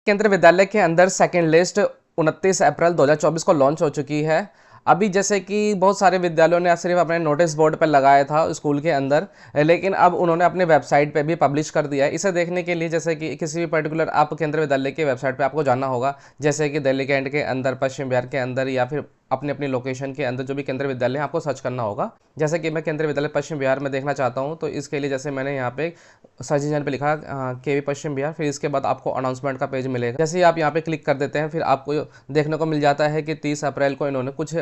केंद्रीय विद्यालय के अंदर सेकंड लिस्ट 29 अप्रैल 2024 को लॉन्च हो चुकी है। अभी जैसे कि बहुत सारे विद्यालयों ने सिर्फ अपने नोटिस बोर्ड पर लगाया था स्कूल के अंदर, लेकिन अब उन्होंने अपने वेबसाइट पे भी पब्लिश कर दिया है। इसे देखने के लिए जैसे कि किसी भी पर्टिकुलर आप केंद्रीय विद्यालय की वेबसाइट पे आपको जाना होगा, जैसे कि दिल्ली कैंट के अंदर, पश्चिम बिहार के अंदर, या फिर अपनी अपनी लोकेशन के अंदर जो भी केंद्रीय विद्यालय है आपको सर्च करना होगा। जैसे कि मैं केंद्रीय विद्यालय पश्चिम बिहार में देखना चाहता हूँ, तो इसके लिए जैसे मैंने यहाँ पे सर्च इंजन पे लिखा केवी पश्चिम बिहार, फिर इसके बाद आपको अनाउंसमेंट का पेज मिलेगा। जैसे ही आप यहाँ पे क्लिक कर देते हैं, फिर आपको देखने को मिल जाता है कि 30 अप्रैल को इन्होंने कुछ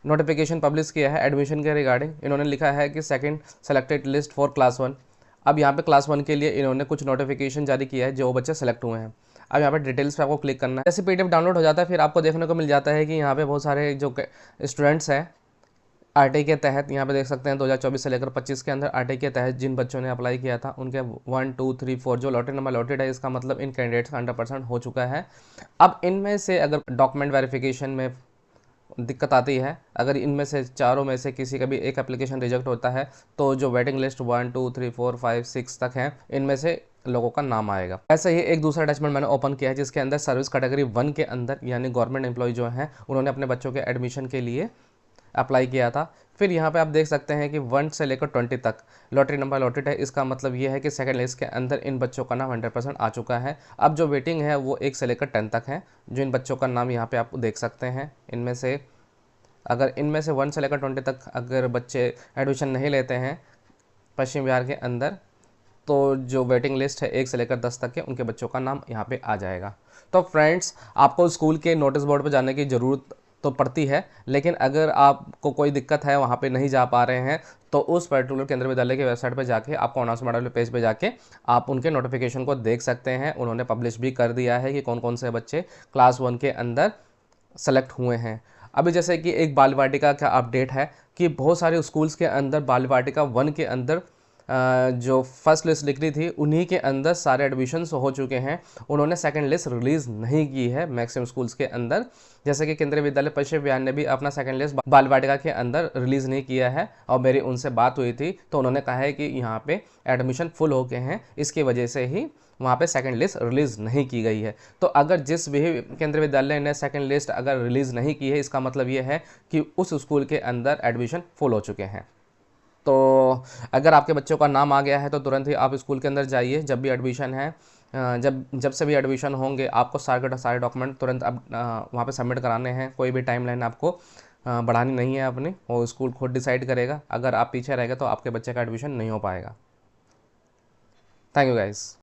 नोटिफिकेशन पब्लिश किया है एडमिशन के रिगार्डिंग। इन्होंने लिखा है कि second selected list for class 1। अब यहाँ पे क्लास 1 के लिए इन्होंने कुछ नोटिफिकेशन जारी किया है जो बच्चे सेलेक्ट हुए हैं। अब यहाँ पे डिटेल्स पे आपको क्लिक करना है। जैसे पीडीएफ डाउनलोड हो जाता है, फिर आपको देखने को मिल जाता है कि यहाँ पे बहुत सारे जो स्टूडेंट्स हैं आरटीई के तहत, यहाँ पे देख सकते हैं 2024 से लेकर 25 के अंदर आरटीई के तहत जिन बच्चों ने अप्लाई किया था उनके 1 2 3 4 जो लॉटरी नंबर लॉटेड है, इसका मतलब इन कैंडिडेट्स का 100% हो चुका है। अब इनमें से अगर डॉक्यूमेंट वेरिफिकेशन में दिक्कत आती है, अगर इनमें से चारों में से किसी का भी एक एप्लीकेशन रिजेक्ट होता है, तो जो वेटिंग लिस्ट 1 2 3 4 5 6 तक है, इनमें से लोगों का नाम आएगा। ऐसे ही एक दूसरा अटैचमेंट मैंने ओपन किया है जिसके अंदर सर्विस कैटेगरी 1 के अंदर यानी गवर्नमेंट एम्प्लॉय जो हैं उन्होंने अपने बच्चों के एडमिशन के लिए अप्लाई किया था। फिर यहाँ पे आप देख सकते हैं कि 1 से लेकर 20 तक लॉटरी नंबर लॉटेड है, इसका मतलब ये है कि सेकंड लिस्ट के अंदर इन बच्चों का नाम 100% आ चुका है। अब जो वेटिंग है वो 1 से लेकर 10 तक है, जो इन बच्चों का नाम यहाँ पे आप देख सकते हैं। इनमें से अगर इनमें से 1 से लेकर 20 तक अगर बच्चे एडमिशन नहीं लेते हैं पश्चिम बिहार के अंदर, तो जो वेटिंग लिस्ट है 1 से लेकर 10 तक के उनके बच्चों का नाम यहाँ पे आ जाएगा। तो फ्रेंड्स, आपको स्कूल के नोटिस बोर्ड पर जाने की ज़रूरत तो पड़ती है, लेकिन अगर आपको कोई दिक्कत है वहाँ पे नहीं जा पा रहे हैं, तो उस पर्टिकुलर केंद्रीय विद्यालय की वेबसाइट पर जाके आपको अनाउंसमेंट वाले पेज पे जाके आप उनके नोटिफिकेशन को देख सकते हैं। उन्होंने पब्लिश भी कर दिया है कि कौन कौन से बच्चे क्लास 1 के अंदर सेलेक्ट हुए हैं। अभी जैसे कि एक बाल वाटिका का अपडेट है कि बहुत सारे स्कूल्स के अंदर बाल वाटिका 1 के अंदर जो फर्स्ट लिस्ट निकली थी उन्हीं के अंदर सारे एडमिशन्स हो चुके हैं। उन्होंने सेकंड लिस्ट रिलीज़ नहीं की है मैक्सिमम स्कूल्स के अंदर। जैसे कि केंद्रीय विद्यालय पश्चिम बिहार ने भी अपना सेकंड लिस्ट बाल वाटिका के अंदर रिलीज़ नहीं किया है, और मेरी उनसे बात हुई थी तो उन्होंने कहा है कि यहाँ पे एडमिशन फुल हो गए हैं, इसकी वजह से ही वहाँ पे सेकंड लिस्ट रिलीज़ नहीं की गई है। तो अगर जिस भी केंद्रीय विद्यालय ने सेकंड लिस्ट अगर रिलीज़ नहीं की है, इसका मतलब ये है कि उस स्कूल के अंदर एडमिशन फुल हो चुके हैं। तो अगर आपके बच्चों का नाम आ गया है तो तुरंत ही आप स्कूल के अंदर जाइए। जब भी एडमिशन है, जब जब से भी एडमिशन होंगे, आपको सारे डॉक्यूमेंट तुरंत अब वहाँ पे सबमिट कराने हैं। कोई भी टाइमलाइन आपको बढ़ानी नहीं है अपनी, वो स्कूल खुद डिसाइड करेगा। अगर आप पीछे रह गए तो आपके बच्चे का एडमिशन नहीं हो पाएगा। Thank you guys.